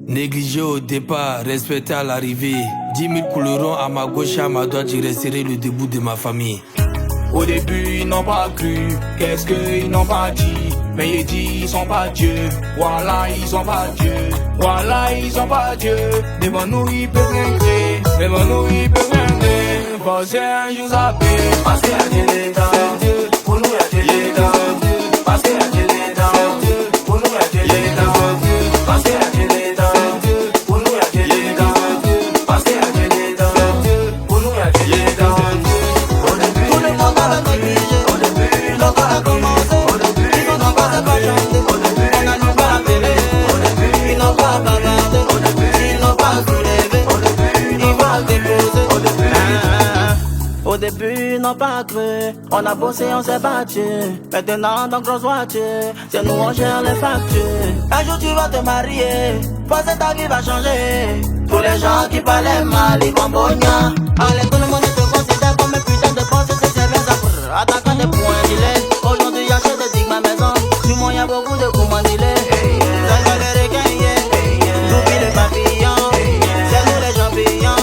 Négligé au départ, respecté à l'arrivée. 10 000 coulerons à ma gauche et à ma droite, je resterai le debout de ma famille. Au début ils n'ont pas cru, qu'est-ce qu'ils n'ont pas dit. Mais ils disent ils sont pas Dieu, voilà ils sont pas Dieu. Voilà ils sont pas Dieu, devant nous ils peuvent rien créer. Devant nous ils peuvent rien créer. Passer un jour ça paie, passer à Dieu l'état. Pour nous y'a Dieu l'état. Passer à Dieu l'état. Pour nous y'a Dieu l'état. Passer à Dieu l'état. Pour nous y'a Dieu l'état. Passer à Dieu l'état. Pour nous y'a Dieu l'état. Tout le monde va négliger. Au début, l'on va commencer. Au début, ils n'ont pas chanté. Au début, on n'allume pas la télé. Au début, ils n'ont pas bavardé. Au début, ils n'ont pas soulevé. Au début, ils vont déposer. Au début, ils n'ont pas cru. On a bossé, on s'est battu. Maintenant, dans grosse voiture, c'est nous on gère les factures. Un jour, tu vas te marier. Penser ta vie va changer. Tous les gens qui parlaient mal, ils vont bonner. Allez, tout le monde te considère comme un putain de boss. C'est bien ça. Attaquant des points d'illet. Aujourd'hui, j'achète des digues ma maison. Sur moi, y'a beaucoup de commandilés. Ça galère gagner. J'oublie les papillons. C'est nous les champignons.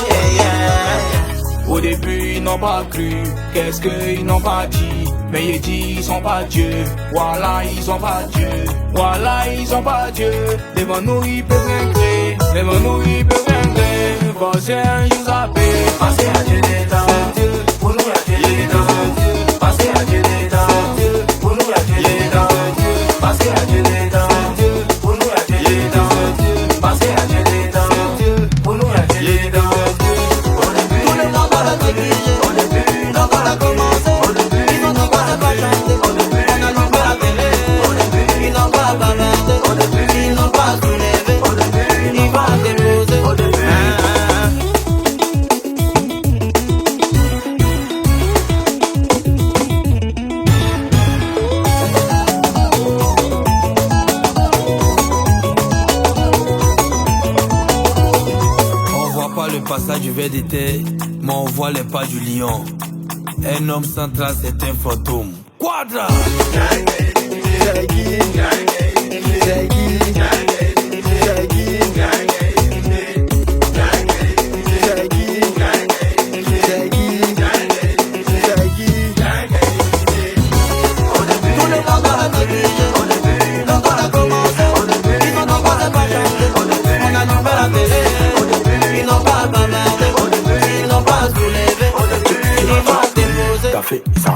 Au début ils n'ont pas cru, qu'est-ce qu'ils n'ont pas dit. Mais ils disent ils sont pas Dieu, voilà ils sont pas Dieu. Voilà ils sont pas Dieu, devant nous ils peuvent rien créer. Devant nous ils peuvent rien créer. Passer un jour ça paie, passer à Dieu l'état. Pour nous y'a Dieu l'état. Passer à Dieu l'état. Pour nous y'a Dieu l'état. Passer à Dieu l'état. Pour nous y'a Dieu l'état. Passer à Dieu l'état. Pour nous y'a Dieu l'état. Au début, donc on a commencé. Au début, ils n'ont pas chanté. Au début, on n'allume pas la télé. Au début, ils n'ont pas bavardé. Au début, ils n'ont pas soulevé. Au début, ils vont déposer. Au début. On voit pas le passage du ver d'été, mais on voit les pas du lion. Un homme sans trace est un fantôme. Quadra! Tout le monde va négliger. Au début, donc on a commencé. Au début, ils n'ont pas chanté. Au début, on n'allume pas la télé. Au début, ils n'ont pas bavardé. Au début, ils n'ont pas soulevé. Au début, ils vont déposer. T'as fait ça.